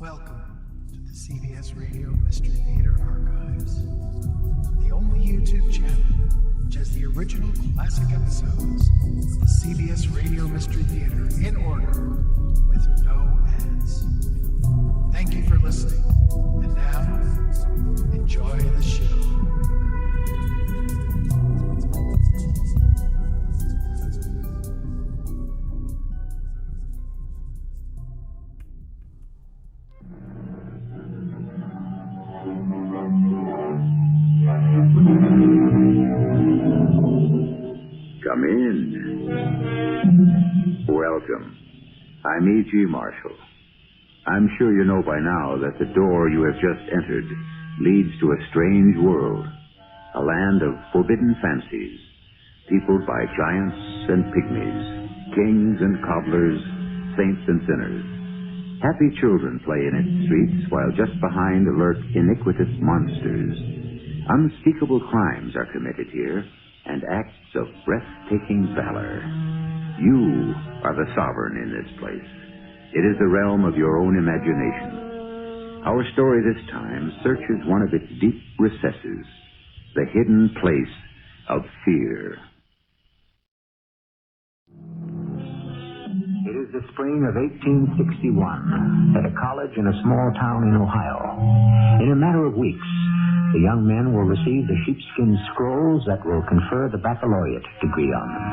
Welcome to the CBS Radio Mystery Theater Archives, the only YouTube channel which has the original classic episodes of the CBS Radio Mystery Theater in order with no ads. Thank you for listening, and now, enjoy the show. Come in. Welcome. I'm E.G. Marshall. I'm sure you know by now that the door you have just entered leads to a strange world, a land of forbidden fancies, peopled by giants and pygmies, kings and cobblers, saints and sinners. Happy children play in its streets, while just behind lurk iniquitous monsters. Unspeakable crimes are committed here, and acts of breathtaking valor. You are the sovereign in this place. It is the realm of your own imagination. Our story this time searches one of its deep recesses, the hidden place of fear. It is the spring of 1861 at a college in a small town in Ohio. In a matter of weeks, the young men will receive the sheepskin scrolls that will confer the baccalaureate degree on them.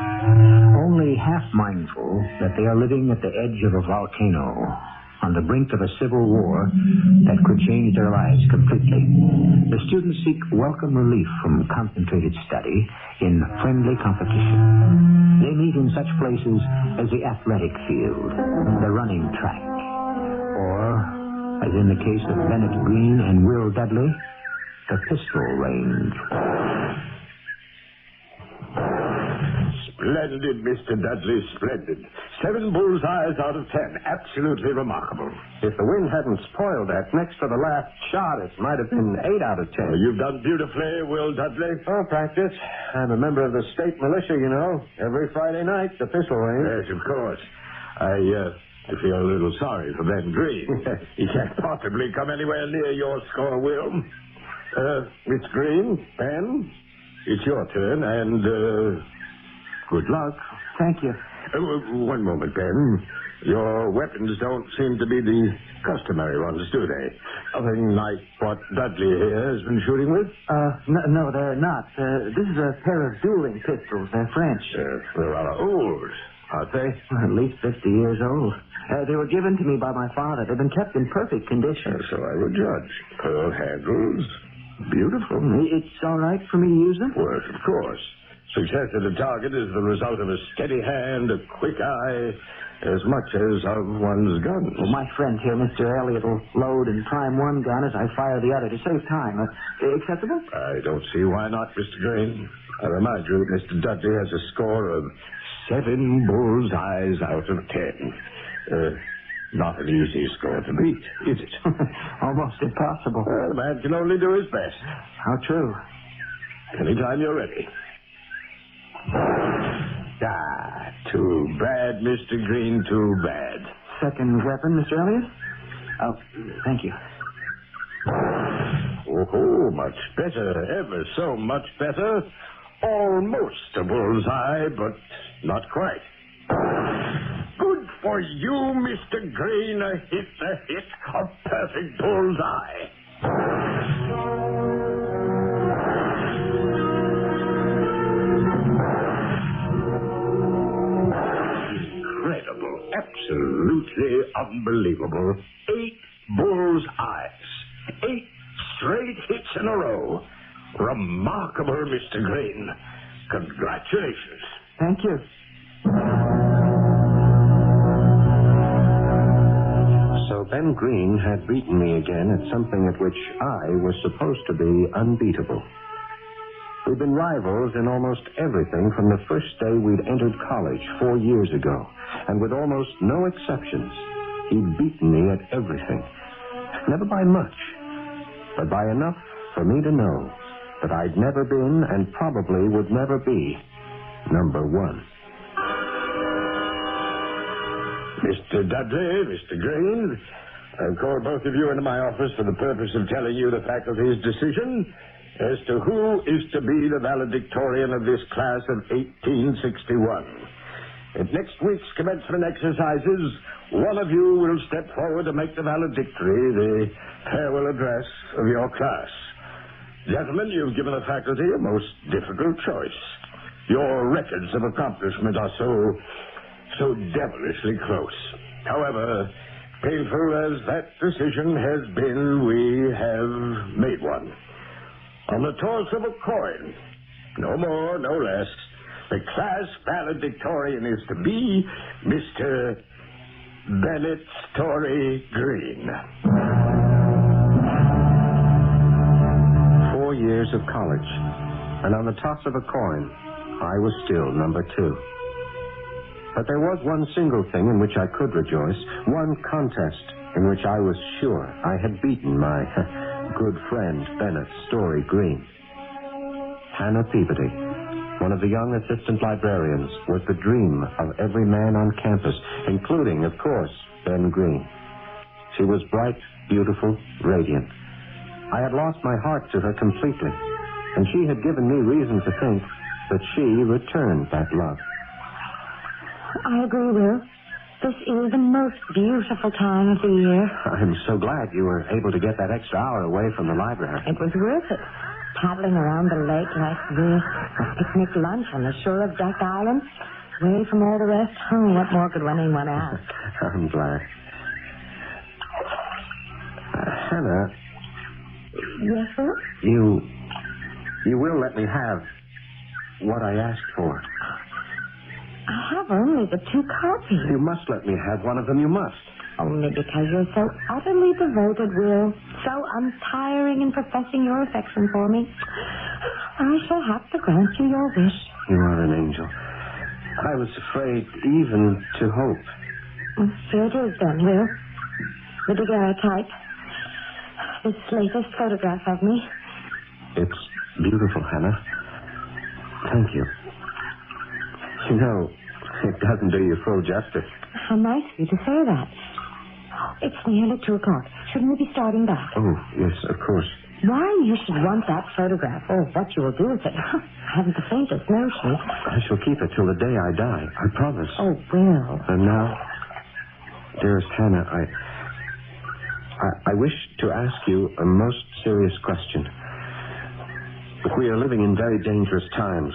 Only half mindful that they are living at the edge of a volcano, on the brink of a civil war that could change their lives completely. The students seek welcome relief from concentrated study in friendly competition. They meet in such places as the athletic field, the running track, or, as in the case of Bennett Green and Will Dudley, the pistol range. Splendid, Mr. Dudley, splendid. 7 bullseyes out of 10. Absolutely remarkable. If the wind hadn't spoiled that next to the last shot, it might have been 8 out of 10. Well, you've done beautifully, Will Dudley. Oh, practice. I'm a member of the state militia, you know. Every Friday night, the pistol range. Yes, of course. I feel a little sorry for Ben Green. He can't possibly come anywhere near your score, Will. Miss Green, Ben, it's your turn, and, good luck. Thank you. One moment, Ben. Your weapons don't seem to be the customary ones, do they? Nothing like what Dudley here has been shooting with? No, they're not. This is a pair of dueling pistols. They're French. They're rather old, aren't they? At least 50 years old. They were given to me by my father. They've been kept in perfect condition. So I would judge. Pearl handles. Beautiful. It's all right for me to use them? Well, of course. Success at a target is the result of a steady hand, a quick eye, as much as of one's gun. Well, my friend here, Mr. Elliot, will load and prime one gun as I fire the other to save time. Acceptable? I don't see why not, Mr. Green. I remind you that Mr. Dudley has a score of 7 bullseyes out of 10. Not an easy score to beat, is it? Almost impossible. Well, a man can only do his best. How true. Anytime you're ready. Too bad, Mr. Green, too bad. Second weapon, Mr. Elliot? Oh, thank you. Oh, much better, ever so much better. Almost a bullseye, but not quite. Good for you, Mr. Green. A hit, a perfect bullseye. Incredible, absolutely unbelievable. 8 bullseyes. 8 straight hits in a row. Remarkable, Mr. Green. Congratulations. Thank you. So Ben Green had beaten me again at something at which I was supposed to be unbeatable. We'd been rivals in almost everything from the first day we'd entered college 4 years ago. And with almost no exceptions, he'd beaten me at everything. Never by much, but by enough for me to know that I'd never been and probably would never be number 1. Mr. Dudley, Mr. Green, I've called both of you into my office for the purpose of telling you the faculty's decision as to who is to be the valedictorian of this class of 1861. At next week's commencement exercises, one of you will step forward to make the valedictory, the farewell address of your class. Gentlemen, you've given the faculty a most difficult choice. Your records of accomplishment are so devilishly close. However, painful as that decision has been, we have made one. On the toss of a coin, no more, no less, the class valedictorian is to be Mr. Bennett Story Green. 4 years of college, and on the toss of a coin, I was still number 2. But there was one single thing in which I could rejoice, one contest in which I was sure I had beaten my good friend Bennett Story Green. Hannah Peabody, one of the young assistant librarians, was the dream of every man on campus, including, of course, Ben Green. She was bright, beautiful, radiant. I had lost my heart to her completely, and she had given me reason to think that she returned that love. I agree, Will. This is the most beautiful time of the year. I'm so glad you were able to get that extra hour away from the library. It was worth it. Paddling around the lake like this, a picnic lunch on the shore of Duck Island, away from all the rest. Oh, what more could anyone ask? I'm glad. Hannah. Yes, sir? You will let me have what I asked for. I have only the 2 copies. You must let me have one of them. You must. Only because you're so utterly devoted, Will. So untiring in professing your affection for me. I shall have to grant you your wish. You are an angel. I was afraid even to hope. Here it is, then, Will. The daguerreotype. This latest photograph of me. It's beautiful, Hannah. Thank you. You know, it doesn't do you full justice. How nice of you to say that. It's nearly 2 o'clock. Shouldn't we be starting back? Oh, yes, of course. Why you should want that photograph, or what you will do with it, I haven't the faintest notion. I shall keep it till the day I die. I promise. Oh, Will. And now, dearest Hannah, I wish to ask you a most serious question. We are living in very dangerous times.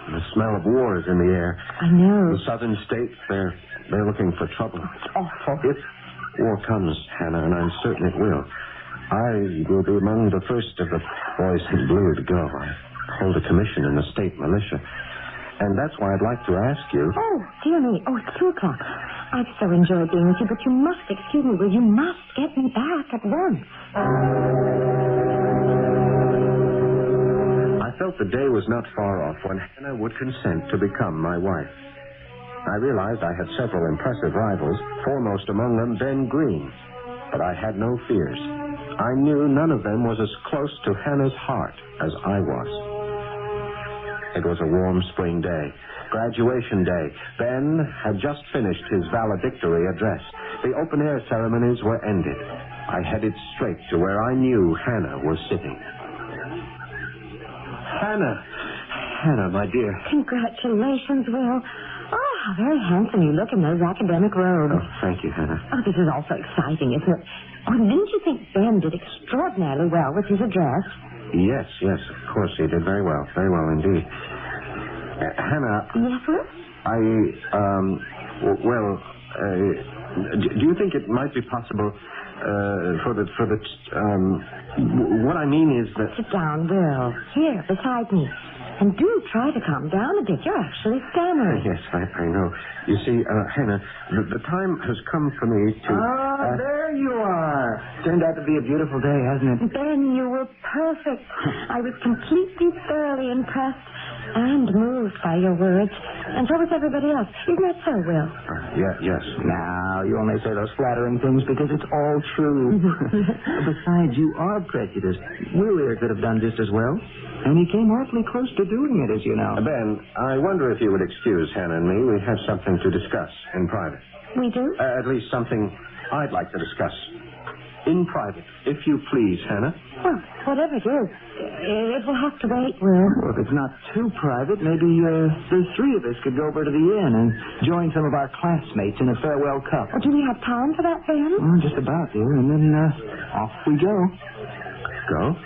The smell of war is in the air. I know. The southern states, they're looking for trouble. It's awful. If war comes, Hannah, and I'm certain it will, I will be among the first of the boys in blue to go. I hold a commission in the state militia. And that's why I'd like to ask you... Oh, dear me. Oh, it's 2 o'clock. I've so enjoyed being with you, but you must excuse me, Will. You must get me back at once. I felt the day was not far off when Hannah would consent to become my wife. I realized I had several impressive rivals, foremost among them Ben Green. But I had no fears. I knew none of them was as close to Hannah's heart as I was. It was a warm spring day, graduation day. Ben had just finished his valedictory address. The open-air ceremonies were ended. I headed straight to where I knew Hannah was sitting. Hannah, my dear. Congratulations, Will. Oh, how very handsome you look in those academic robes. Oh, thank you, Hannah. Oh, this is all so exciting, isn't it? Oh, didn't you think Ben did extraordinarily well with his address? Yes, of course he did very well indeed. Hannah. Yes, Will? Do you think it might be possible what I mean is that... Sit down, Will. Here, beside me. And do try to calm down a bit. You're actually stammering. Yes, I know. You see, Hannah, the time has come for me to... there you are. Turned out to be a beautiful day, hasn't it? Ben, you were perfect. I was completely, thoroughly impressed and moved by your words. And so was everybody else. Isn't that so, Will? Yes. Now, you only say those flattering things because it's all true. Besides, you are prejudiced. Willier could have done just as well. And he came awfully close to doing it, as you know. Ben, I wonder if you would excuse Hannah and me. We have something to discuss in private. We do? At least something I'd like to discuss. In private, if you please, Hannah. Well, whatever it is, it will have to wait, Will. Well, if it's not too private, maybe the three of us could go over to the inn and join some of our classmates in a farewell cup. Oh, do we have time for that, Ben? Just about, dear. And then off we go. Go?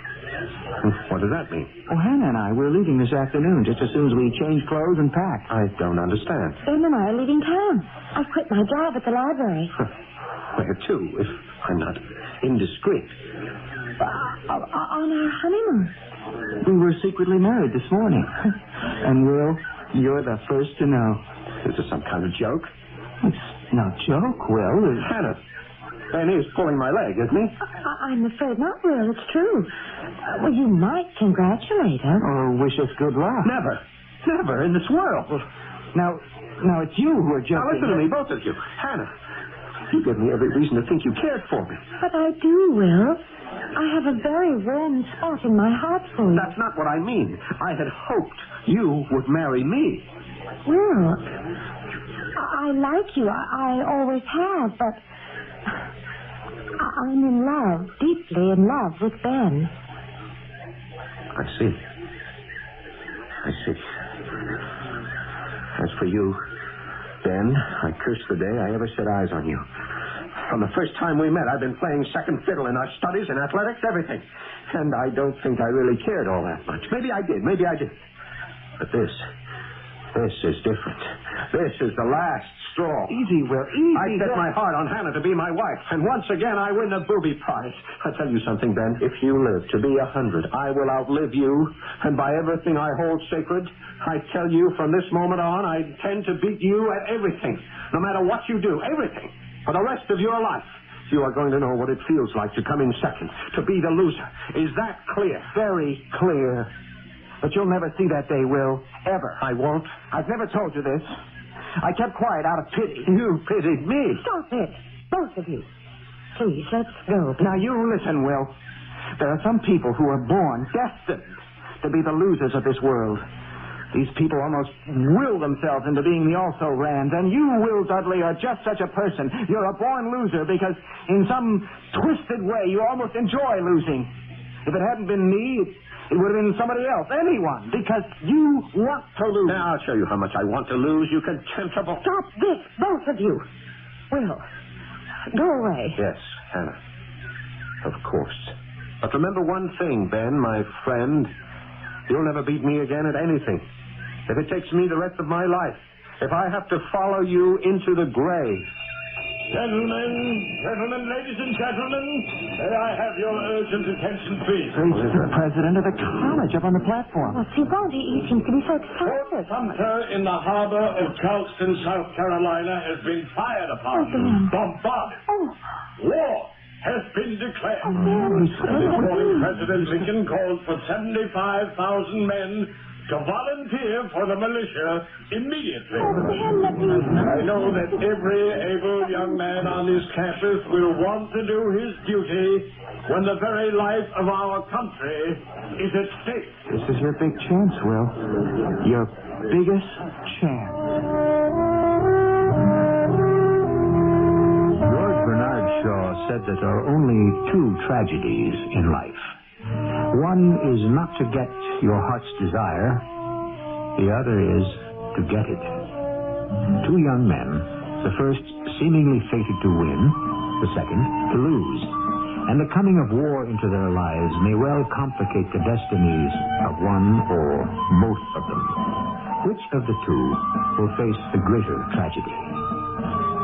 What does that mean? Oh, Hannah and I, we're leaving this afternoon just as soon as we change clothes and pack. I don't understand. Ben and I are leaving town. I've quit my job at the library. Where to, if I'm not indiscreet? On our honeymoon. We were secretly married this morning. And, Will, you're the first to know. Is this some kind of joke? It's no joke, Will. Hannah, Ben is pulling my leg, isn't he? I'm afraid not, Will. It's true. Well, you might congratulate her. Or wish us good luck. Never. Never in this world. Now, it's you who are joking. Now, listen to me, both of you. Hannah, you give me every reason to think you cared for me. But I do, Will. I have a very warm spot in my heart for you. That's not what I mean. I had hoped you would marry me. Will, I like you. I always have, but I'm in love, deeply in love with Ben. I see. As for you, Ben, I curse the day I ever set eyes on you. From the first time we met, I've been playing second fiddle in our studies and athletics, everything. And I don't think I really cared all that much. Maybe I did. But this is different. This is the last straw. Easy, Will, easy. I set my heart on Hannah to be my wife, and once again I win the booby prize. I tell you something, Ben. If you live to be 100, I will outlive you, and by everything I hold sacred, I tell you from this moment on, I intend to beat you at everything, no matter what you do, everything. For the rest of your life, you are going to know what it feels like to come in second, to be the loser. Is that clear? Very clear. But you'll never see that day, Will. Ever. I won't. I've never told you this. I kept quiet out of pity. You pitied me. Stop it, both of you. Please, let's go. Now, you listen, Will. There are some people who are born destined to be the losers of this world. These people almost will themselves into being the also-rans, and you, Will Dudley, are just such a person. You're a born loser because in some twisted way you almost enjoy losing. If it hadn't been me, it would have been somebody else, anyone, because you want to lose. Now, I'll show you how much I want to lose, you contemptible. Stop this, both of you. Will, go away. Yes, Hannah. Of course. But remember one thing, Ben, my friend. You'll never beat me again at anything. If it takes me the rest of my life, if I have to follow you into the grave. Gentlemen, ladies and gentlemen, may I have your urgent attention, please? It's the president of the college up on the platform. What's he want? He seems to be so excited. Fort Sumter in the harbor of Charleston, South Carolina, has been fired upon, bombarded. War has been declared. This morning, President Lincoln called for 75,000 men to volunteer for the militia immediately. I know that every able young man on this campus will want to do his duty when the very life of our country is at stake. This is your big chance, Will. Your biggest chance. George Bernard Shaw said that there are only two tragedies in life. One is not to get your heart's desire. The other is to get it. Two young men, the first seemingly fated to win, the second to lose. And the coming of war into their lives may well complicate the destinies of one or both of them. Which of the two will face the greater tragedy?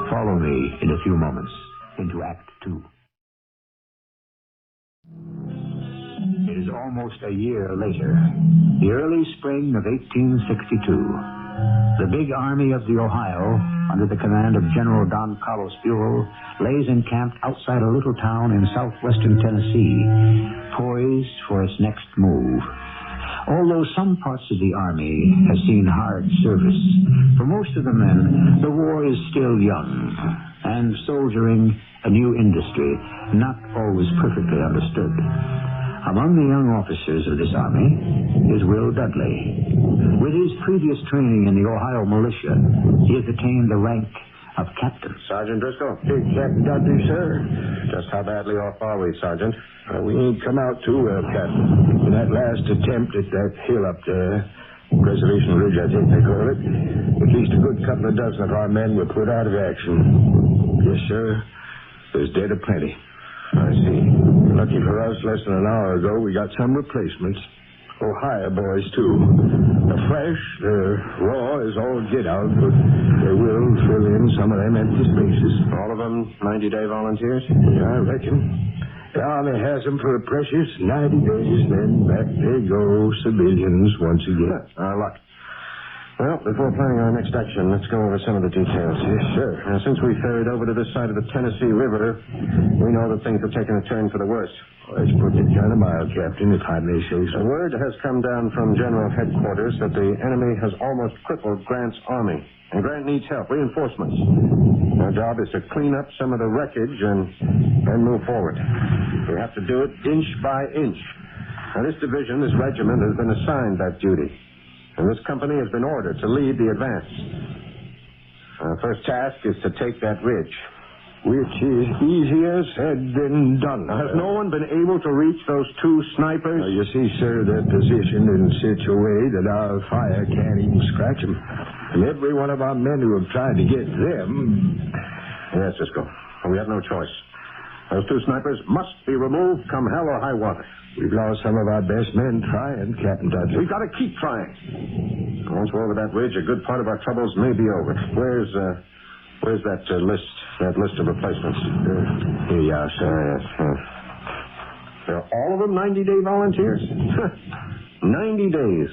Follow me in a few moments into Act 2. It is almost a year later, the early spring of 1862. The big army of the Ohio, under the command of General Don Carlos Buell, lays encamped outside a little town in southwestern Tennessee, poised for its next move. Although some parts of the army have seen hard service, for most of the men, the war is still young, and soldiering, a new industry, not always perfectly understood. Among the young officers of this army is Will Dudley. With his previous training in the Ohio militia, he has attained the rank of captains. Sergeant Driscoll? Hey, Captain Dudley, sir. Just how badly off are we, Sergeant? We ain't come out too well, Captain. In that last attempt at that hill up there, Preservation Ridge, I think they call it, at least a good couple of dozen of our men were put out of action. Yes, sir. There's dead aplenty. I see. Lucky for us, less than an hour ago, we got some replacements. Ohio boys, too. The fresh, the raw is all get out, but they will fill in some of them empty spaces. All of them 90-day volunteers? Yeah, I reckon. The Army has them for a precious 90 days, then back they go, civilians once again. Our luck. Well, before planning our next action, let's go over some of the details. Yes, sir. Now, since we ferried over to this side of the Tennessee River, we know that things have taken a turn for the worse. Let's put it kind of mild, Captain, if I may say so. The word has come down from General Headquarters that the enemy has almost crippled Grant's army, and Grant needs help, reinforcements. Our job is to clean up some of the wreckage and move forward. We have to do it inch by inch. Now, this division, this regiment, has been assigned that duty. And this company has been ordered to lead the advance. Our first task is to take that ridge. Which is easier said than done. Now, has no one been able to reach those two snipers? You see, sir, they're positioned in such a way that our fire can't even scratch them. And every one of our men who have tried to get them... Yes, Cisco. We have no choice. Those two snipers must be removed come hell or high water. We've lost some of our best men trying, Captain Dudley. We've got to keep trying. Once we're over that ridge, a good part of our troubles may be over. Where's that list of replacements? Here you are, sir. Yes. They're all of them 90-day volunteers? 90 days.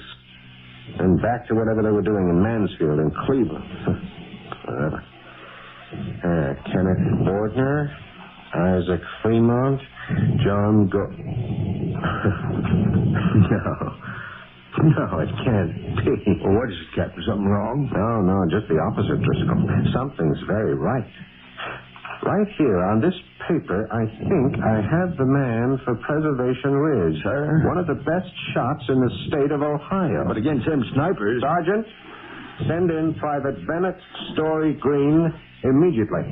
And back to whatever they were doing in Mansfield and Cleveland. Whatever. Kenneth Bordner, Isaac Fremont, John No, it can't be. Well, what is it, Captain? Something wrong? No, just the opposite, Driscoll. Something's very right. Right here on this paper, I think I have the man for Preservation Ridge. Sir? One of the best shots in the state of Ohio. But against them snipers... Sergeant, send in Private Bennett Story Green immediately.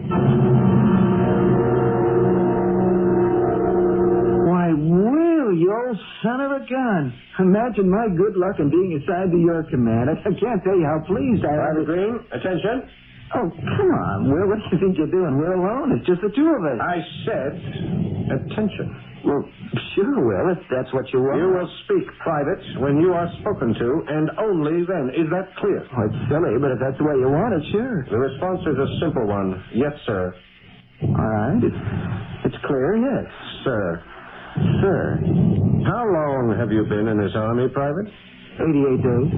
Will, you old son of a gun. Imagine my good luck in being assigned to your command. I can't tell you how pleased I am. Private Green, attention. Oh, come on, Will. What do you think you're doing? We're alone. It's just the two of us. I said attention. Well, sure, Will, if that's what you want. You will speak, Private, when you are spoken to, and only then. Is that clear? Oh, it's silly, but if that's the way you want it, sure. The response is a simple one. Yes, sir. All right. It's clear, yes. Sir. Sir. How long have you been in this army, Private? 88 days.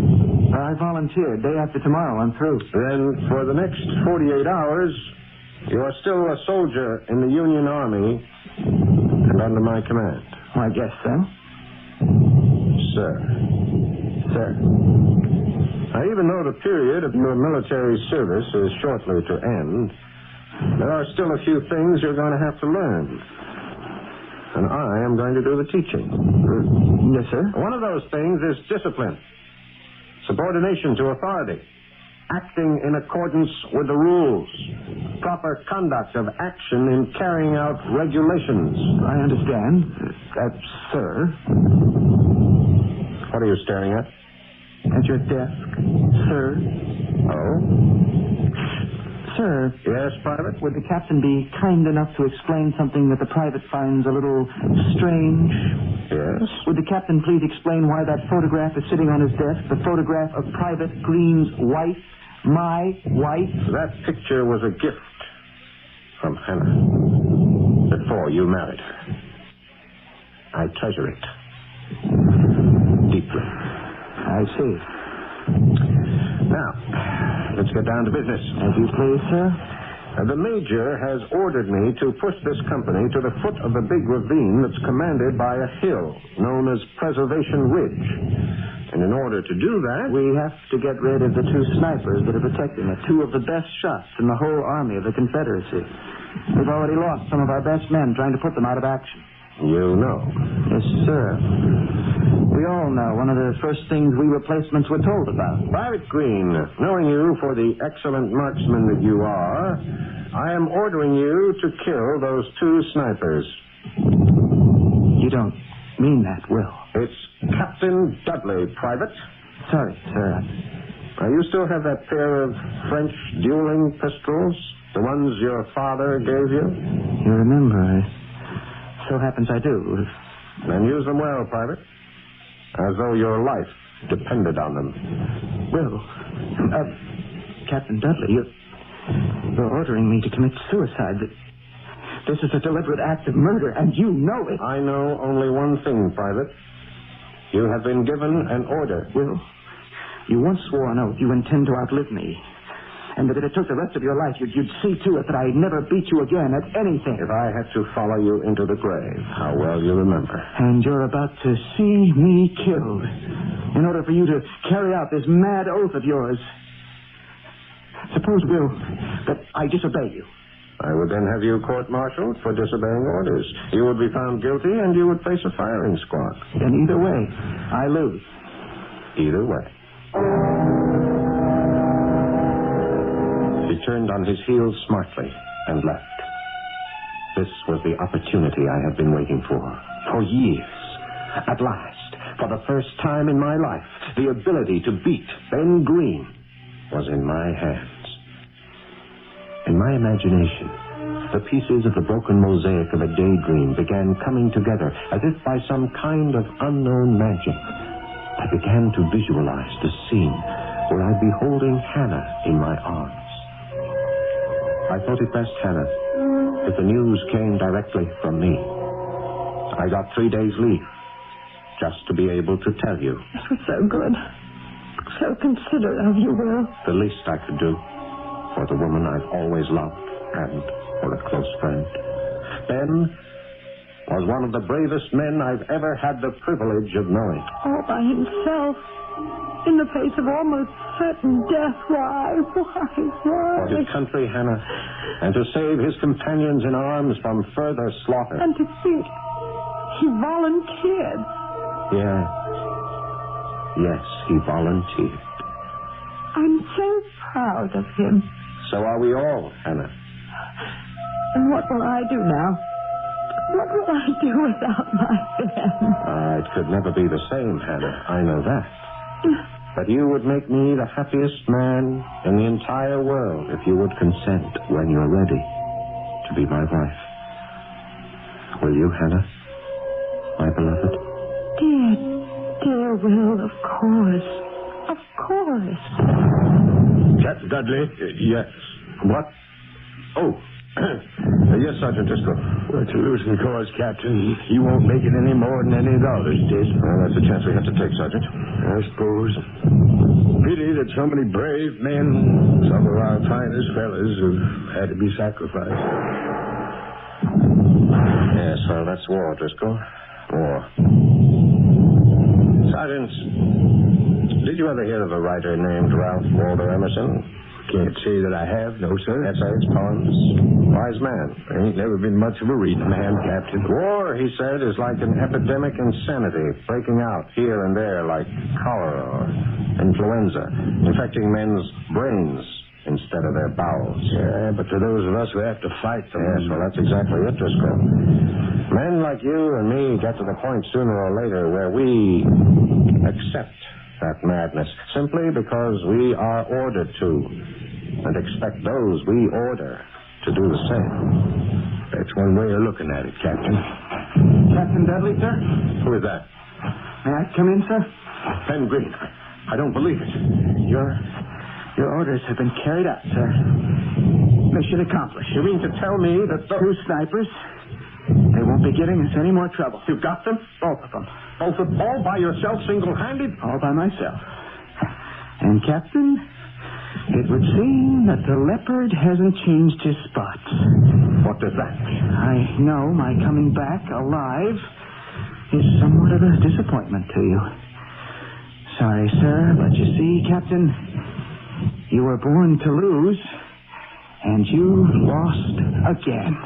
I volunteered. Day after tomorrow, I'm through. Then, for the next 48 hours, you are still a soldier in the Union Army and under my command. I guess so. Sir. Sir. Now, even though the period of your military service is shortly to end, there are still a few things you're going to have to learn. And I am going to do the teaching. Yes, sir. One of those things is discipline, subordination to authority, acting in accordance with the rules, proper conduct of action in carrying out regulations. I understand. That's sir. What are you staring at? At your desk, sir. Oh? Sir. Yes, Private? Would the captain be kind enough to explain something that the private finds a little strange? Yes? Would the captain please explain why that photograph is sitting on his desk? The photograph of Private Green's wife, my wife? That picture was a gift from Hannah before you married her. I treasure it deeply. I see. Now, let's get down to business. As you please, sir. The Major has ordered me to push this company to the foot of the big ravine that's commanded by a hill known as Preservation Ridge. And in order to do that... We have to get rid of the two snipers that are protecting it. Two of the best shots in the whole army of the Confederacy. We've already lost some of our best men trying to put them out of action. You know. Yes, sir. We all know one of the first things we replacements were told about. Private Green, knowing you for the excellent marksman that you are, I am ordering you to kill those 2 snipers. You don't mean that, Will. It's Captain Dudley, Private. Sorry, sir. Now, you still have that pair of French dueling pistols? The ones your father gave you? You remember. So happens I do. Then use them well, Private. As though your life depended on them. Will, Captain Dudley, you're ordering me to commit suicide. This is a deliberate act of murder, and you know it. I know only one thing, Private. You have been given an order. Will, you once swore on oath you intend to outlive me. And that if it took the rest of your life, you'd see to it that I'd never beat you again at anything. If I had to follow you into the grave, how well you remember. And you're about to see me killed in order for you to carry out this mad oath of yours. Suppose, Will, that I disobey you. I would then have you court-martialed for disobeying orders. You would be found guilty, and you would face a firing squad. Then either way, I lose. Either way. He turned on his heels smartly and left. This was the opportunity I had been waiting for years. At last, for the first time in my life, the ability to beat Ben Green was in my hands. In my imagination, the pieces of the broken mosaic of a daydream began coming together as if by some kind of unknown magic. I began to visualize the scene where I'd be holding Hannah in my arms. I thought it best, Hannah, if the news came directly from me. I got 3 days leave, just to be able to tell you. This was so good. So considerate of you, Will. The least I could do for the woman I've always loved and for a close friend. Ben was one of the bravest men I've ever had the privilege of knowing. All by himself. In the face of almost certain death. Why? For his country, Hannah, and to save his companions in arms from further slaughter. And to think he volunteered. Yes, he volunteered. I'm so proud of him. So are we all, Hannah. And what will I do now? What will I do without my Ben? It could never be the same, Hannah. I know that. But you would make me the happiest man in the entire world if you would consent when you're ready to be my wife. Will you, Hannah? My beloved? Dear Will, of course. Of course. Captain Dudley? Yes. What? Oh. Yes, Sergeant Driscoll. Well, to loosen cause, Captain. You won't make it any more than any of the others did. Well, that's a chance we have to take, Sergeant. I suppose. Pity that so many brave men, some of our finest fellas, have had to be sacrificed. Yes, well, that's war, Driscoll. War. Sergeant, did you ever hear of a writer named Ralph Waldo Emerson? Can't say that I have, no, sir. Essays, poems. Wise man. I ain't never been much of a reading man, Captain. War, he said, is like an epidemic insanity, breaking out here and there like cholera or influenza, infecting men's brains instead of their bowels. Yeah, but to those of us who have to fight them... Yes, well, that's exactly it, Driscoll. Men like you and me get to the point sooner or later where we accept that madness simply because we are ordered to, and expect those we order to do the same. That's one way of looking at it, Captain. Captain Dudley, sir? Who is that? May I come in, sir? Ben Green. I don't believe it. Your orders have been carried out, sir. Mission accomplished. You mean to tell me that Two snipers? They won't be giving us any more trouble. You got them? Both of them. Both of all by yourself, single-handed? All by myself. And, Captain, it would seem that the leopard hasn't changed his spots. What does that mean? I know my coming back alive is somewhat of a disappointment to you. Sorry, sir, but you see, Captain, you were born to lose, and you've lost again.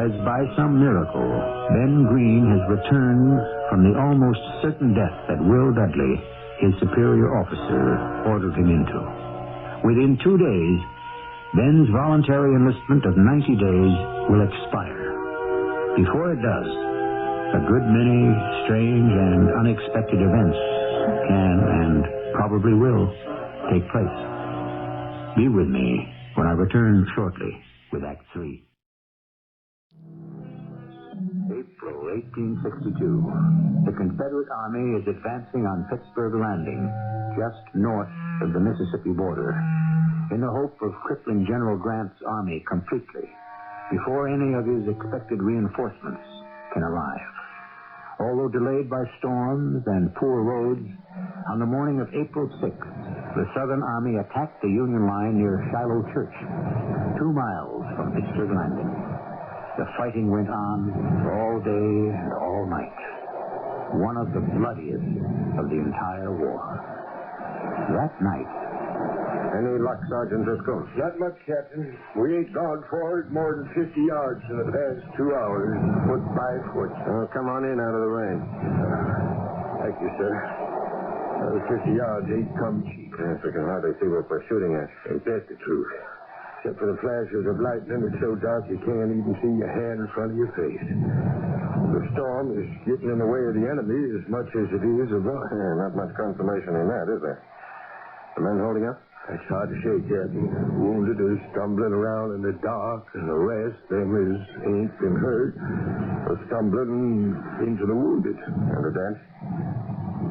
As by some miracle, Ben Green has returned from the almost certain death that Will Dudley, his superior officer, ordered him into. Within 2 days, Ben's voluntary enlistment of 90 days will expire. Before it does, a good many strange and unexpected events can and probably will take place. Be with me when I return shortly with Act 3. April 1862. The Confederate Army is advancing on Pittsburgh Landing, just north of the Mississippi border, in the hope of crippling General Grant's army completely before any of his expected reinforcements can arrive. Although delayed by storms and poor roads, on the morning of April 6th, the Southern Army attacked the Union line near Shiloh Church, 2 miles from Pittsburgh Landing. The fighting went on all day and all night, one of the bloodiest of the entire war. That night... Any luck, Sergeant Driscoll? Not much, Captain. We ain't gone forward more than 50 yards in the past 2 hours, foot by foot. Well, come on in out of the rain. Thank you, sir. Another 50 yards ain't come cheap. Yes, we can hardly see what we're shooting at. Ain't that the truth? Except for the flashes of lightning, it's so dark you can't even see your hand in front of your face. The storm is getting in the way of the enemy as much as it is of us. Yeah, not much consolation in that, is there? The men holding up? That's hard to say, Captain. Wounded are stumbling around in the dark, and the rest, them as ain't been hurt, are stumbling into the wounded. And the dead?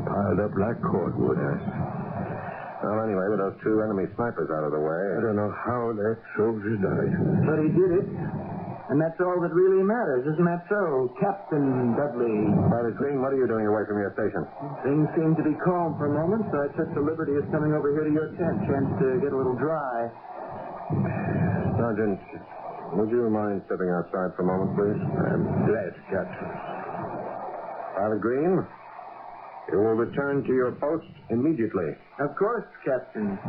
Piled up like cordwood. Well, anyway, with those 2 enemy snipers out of the way... I don't know how that soldier died. But he did it. And that's all that really matters, isn't that so, Captain Dudley? Private Green, what are you doing away from your station? Things seem to be calm for a moment, so I took the liberty of coming over here to your tent. Chance to get a little dry. Sergeant, would you mind stepping outside for a moment, please? I'm glad, Captain. Private Green, you will return to your post immediately. Of course, Captain.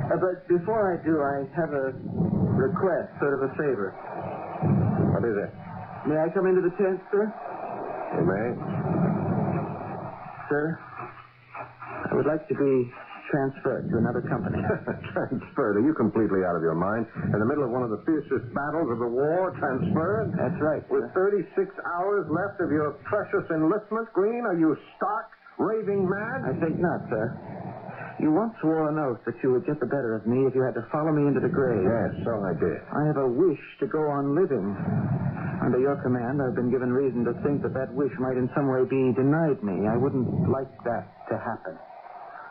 But before I do, I have a request, sort of a favor. What is it? May I come into the tent, sir? You may. Sir, I would like to be transferred to another company. Transferred? Are you completely out of your mind? In the middle of one of the fiercest battles of the war, transferred? That's right, With 36 hours left of your precious enlistment, Green, are you stark, raving mad? I think not, sir. You once swore an oath that you would get the better of me if you had to follow me into the grave. Yes, so I did. I have a wish to go on living. Under your command, I've been given reason to think that that wish might in some way be denied me. I wouldn't like that to happen.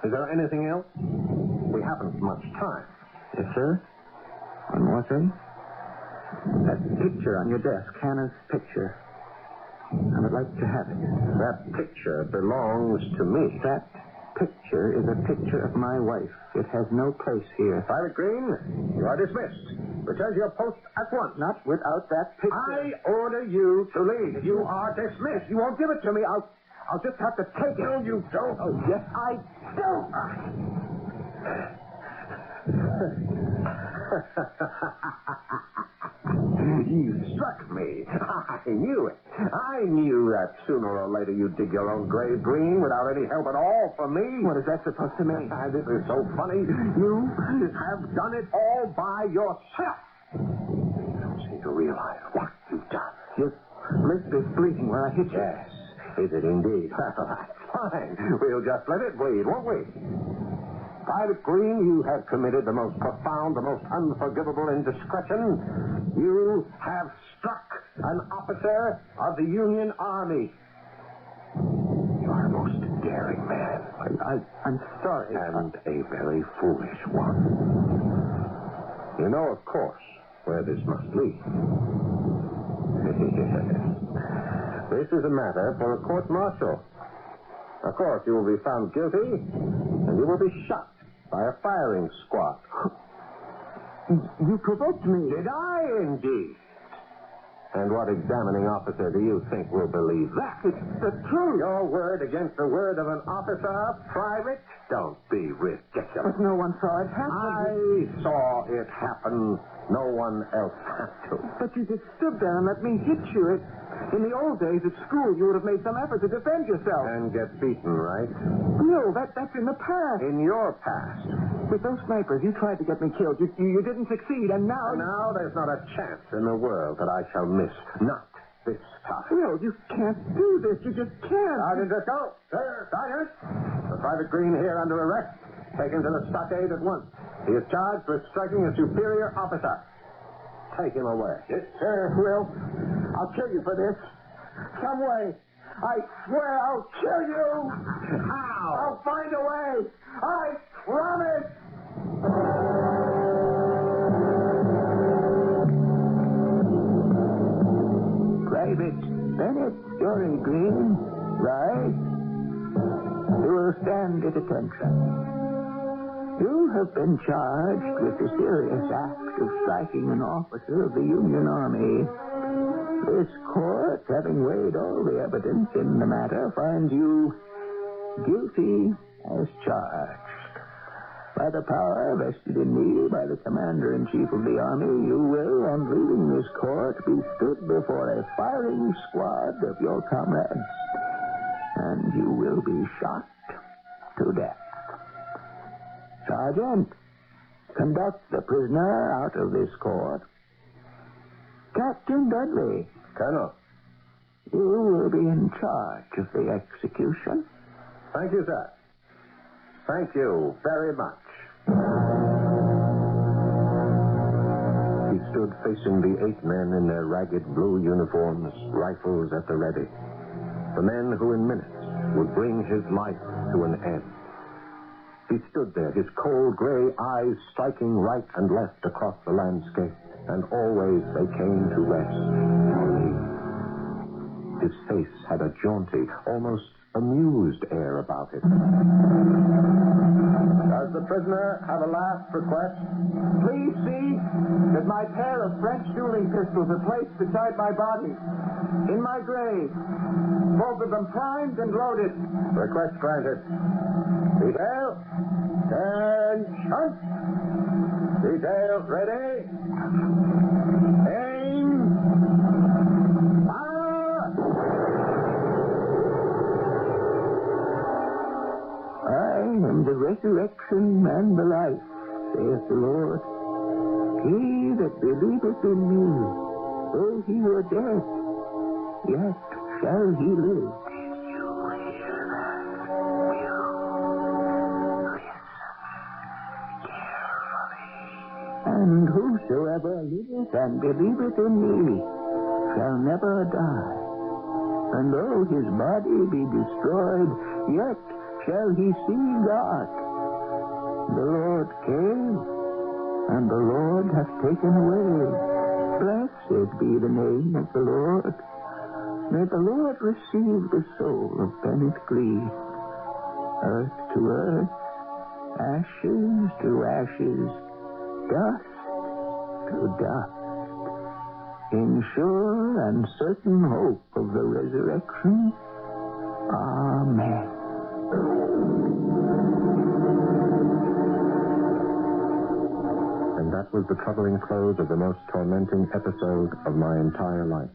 Is there anything else? We haven't much time. Yes, sir. One more thing. That picture on your desk, Hannah's picture. I would like to have it. That picture belongs to me. That picture is a picture of my wife. It has no place here. Private Green, you are dismissed. Return to your post at once. Not without that picture. I order you to leave. You are dismissed. You won't give it to me. I'll just have to take it. No, you don't. Oh, yes, I do. You struck me. I knew it. I knew that sooner or later you'd dig your own grave, Green, without any help at all from me. What is that supposed to mean? This is so funny. You have done it all by yourself. You don't seem to realize what you've done. Your lip is bleeding where I hit you. Yes, is it indeed? Fine. We'll just let it bleed, won't we? Private Green, you have committed the most profound, the most unforgivable indiscretion. You have struck an officer of the Union Army. You are a most daring man. I'm sorry. And a very foolish one. You know, of course, where this must lead. This is a matter for a court-martial. Of course, you will be found guilty, and you will be shot by a firing squad. You provoked me. Did I, indeed? And what examining officer do you think will believe that? It's the truth. Your word against the word of an officer, private? Don't be ridiculous. But no one saw it happen. I saw it happen. No one else had to. But you just stood there and let me hit you. In the old days at school, you would have made some effort to defend yourself. And get beaten, right? No, that's in the past. In your past. With those snipers, you tried to get me killed. You didn't succeed, and now... Now there's not a chance in the world that I shall miss. Not this time. Will, you can't do this. You just can't. Sergeant Driscoll. Sir. Sergeant. The Private Green here under arrest. Taken to the stockade at once. He is charged with striking a superior officer. Take him away. Yes, sir. Will, I'll kill you for this. Some way. I swear I'll kill you. How? I'll find a way. I promise. Private Bennett, Story Green, right? You will stand at attention. You have been charged with the serious act of striking an officer of the Union Army. This court, having weighed all the evidence in the matter, finds you guilty as charged. By the power vested in me by the Commander-in-Chief of the Army, you will, on leaving this court, be stood before a firing squad of your comrades, and you will be shot to death. Sergeant, conduct the prisoner out of this court. Captain Dudley. Colonel. You will be in charge of the execution. Thank you, sir. Thank you very much. He stood facing the 8 men in their ragged blue uniforms, rifles at the ready. The men who in minutes would bring his life to an end. He stood there, his cold gray eyes striking right and left across the landscape, and always they came to rest on me. His face had a jaunty, almost amused air about it. Does the prisoner have a last request? Please see that my pair of French dueling pistols are placed beside my body, in my grave, both of them primed and loaded. Request granted. Detail. Attention. Detail ready. Aim. Fire. I am the resurrection and the life, saith the Lord. He that believeth in me, though he were dead, yet shall he live. And whosoever liveth and believeth in me shall never die. And though his body be destroyed, yet shall he see God. The Lord came, and the Lord hath taken away. Blessed be the name of the Lord. May the Lord receive the soul of Bennett Green. Earth to earth, ashes to ashes, dust to dust, in sure and certain hope of the resurrection. Amen. And that was the troubling close of the most tormenting episode of my entire life.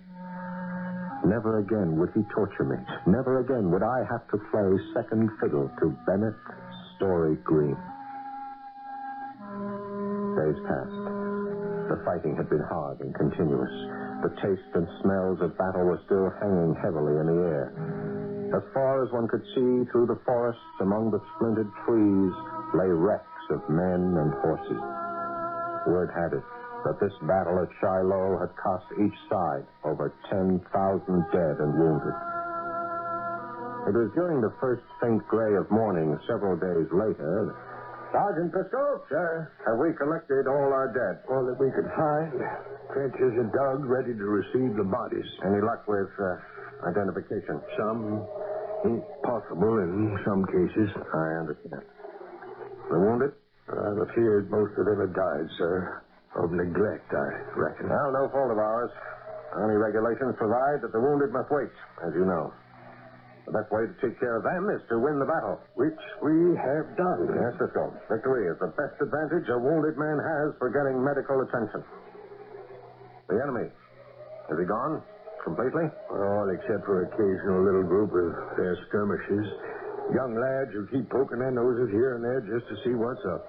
Never again would he torture me. Never again would I have to play second fiddle to Bennett Story Green. Days passed. The fighting had been hard and continuous. The taste and smells of battle were still hanging heavily in the air. As far as one could see through the forests among the splintered trees lay wrecks of men and horses. Word had it that this battle at Shiloh had cost each side over 10,000 dead and wounded. It was during the first faint gray of morning several days later. Sergeant Driscoll? Sir? Have we collected all our dead? All that we could find. Trenches are dug, ready to receive the bodies. Any luck with identification? Some impossible in some cases. I understand. The wounded? I'm afeard most of them have died, sir. Of neglect, I reckon. Well, no fault of ours. Army regulations provide that the wounded must wait, as you know. The best way to take care of them is to win the battle. Which we have done. Yes, Cisco. Victory is the best advantage a wounded man has for getting medical attention. The enemy. Is he gone? Completely? All except for occasional little group of their skirmishes. Young lads who keep poking their noses here and there just to see what's up.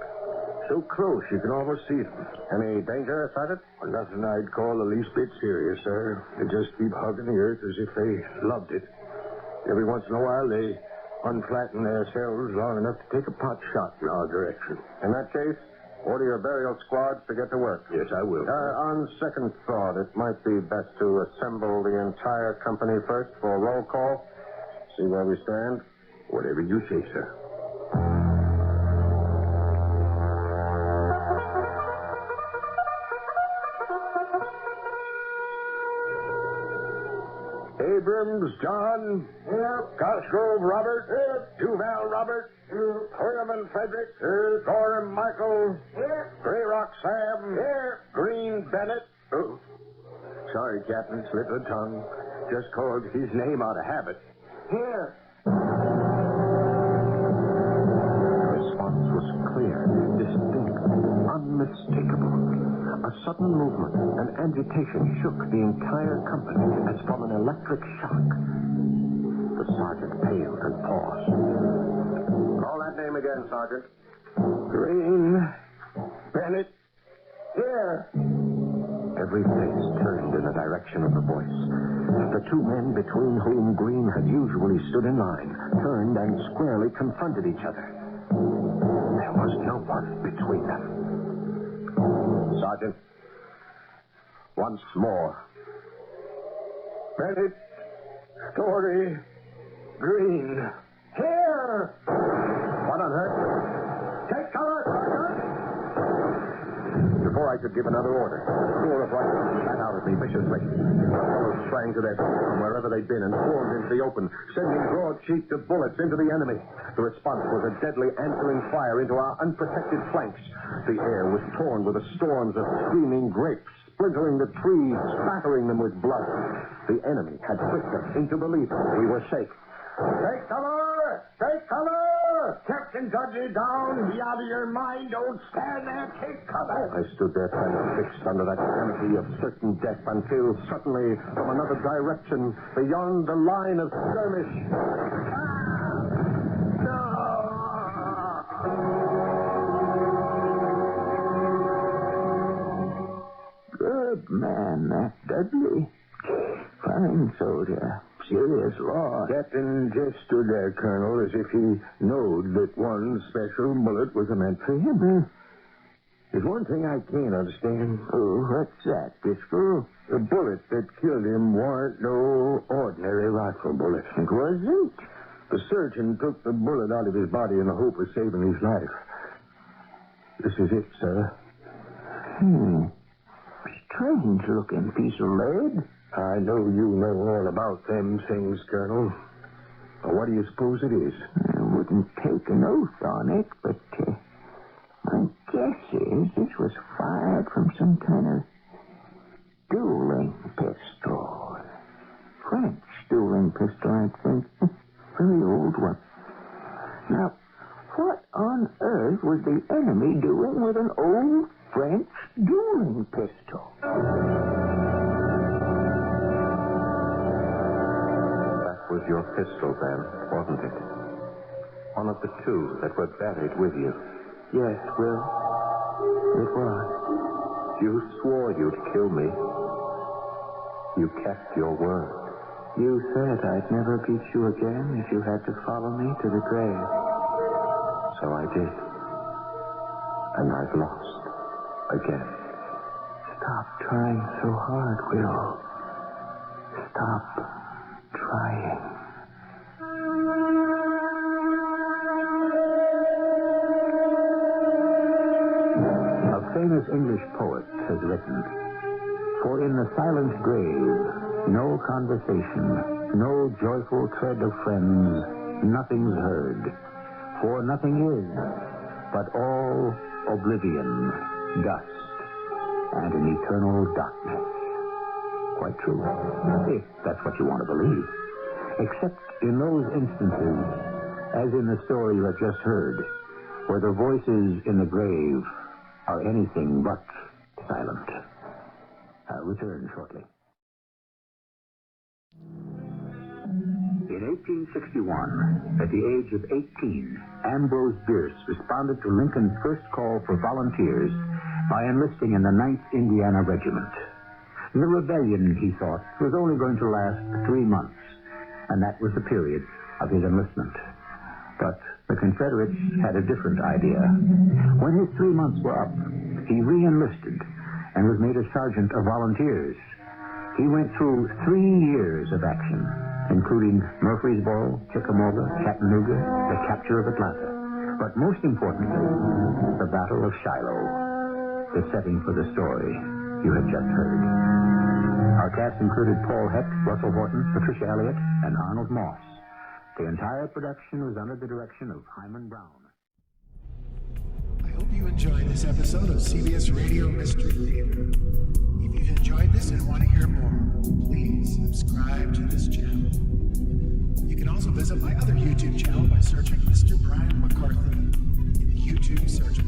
So close you can almost see them. Any danger, Sergeant? Well, nothing I'd call the least bit serious, sir. They just keep hugging the earth as if they loved it. Every once in a while, they unflatten themselves long enough to take a pot shot in our direction. In that case, order your burial squads to get to work. Yes, I will. On second thought, it might be best to assemble the entire company first for a roll call. See where we stand. Whatever you say, sir. Abrams, John. Here. Cosgrove, Robert. Here. Duval, Robert. Here. Herman, Frederick. Here. Gorham, Michael. Here. Grayrock, Sam. Here. Green, Bennett. Oh. Sorry, Captain. Slip of the tongue. Just called his name out of habit. Here. The response was clear, distinct, unmistakable. A sudden movement, an agitation shook the entire company as from an electric shock. The sergeant paled and paused. Call that name again, Sergeant. Green. Bennett. Here. Every face turned in the direction of the voice. The two men between whom Green had usually stood in line turned and squarely confronted each other. There was no one between them. Sergeant, once more. Bennett. Story. Green. Here. What on earth? Take cover, Sergeant. Before I could give another order, a score of rifles shot out at me viciously. The fellows sprang to their feet from wherever they'd been and swarmed into the open, sending broad sheets of bullets into the enemy. The response was a deadly answering fire into our unprotected flanks. The air was torn with the storms of screaming grapes, splintering the trees, spattering them with blood. The enemy had tricked us into believing we were safe. Take cover! Take cover! Captain Dudley down. Be out of your mind. Don't stand there. Take cover. I stood there transfixed under that canopy of certain death until suddenly, from another direction, beyond the line of skirmish... Good man, that Dudley. Fine soldier. Serious loss. Captain just stood there, Colonel, as if he knowed that one special bullet was meant for him. There's one thing I can't understand. Oh, what's that, Driscoll? The bullet that killed him weren't no ordinary rifle bullet. It wasn't? The surgeon took the bullet out of his body in the hope of saving his life. This is it, sir. Strange-looking piece of lead. I know you know all about them things, Colonel. Now, what do you suppose it is? I wouldn't take an oath on it, but my guess is this was fired from some kind of dueling pistol. French dueling pistol, I think. Very old one. Now, what on earth was the enemy doing with an old French dueling pistol? Was your pistol, then, wasn't it? One of the two that were buried with you. Yes, Will. It was. You swore you'd kill me. You kept your word. You said I'd never beat you again if you had to follow me to the grave. So I did. And I've lost. Again. Stop trying so hard, Will. Stop trying. A famous English poet has written, For in the silent grave, no conversation, no joyful tread of friends, nothing's heard. For nothing is, but all oblivion, dust, and an eternal darkness. quite true, if that's what you want to believe. Except in those instances, as in the story you have just heard, where the voices in the grave are anything but silent. I'll return shortly. In 1861, at the age of 18, Ambrose Bierce responded to Lincoln's first call for volunteers by enlisting in the 9th Indiana Regiment. The rebellion, he thought, was only going to last 3 months, and that was the period of his enlistment. But the Confederates had a different idea. When his 3 months were up, he re-enlisted and was made a sergeant of volunteers. He went through 3 years of action, including Murfreesboro, Chickamauga, Chattanooga, the capture of Atlanta. But most importantly, the Battle of Shiloh, the setting for the story you have just heard. Our cast included Paul Hecht, Russel Horton, Patricia Elliot, and Arnold Moss. The entire production was under the direction of Hyman Brown. I hope you enjoyed this episode of CBS Radio Mystery Theater. If you've enjoyed this and want to hear more, please subscribe to this channel. You can also visit my other YouTube channel by searching Mr. Brian McCarthy in the YouTube search bar.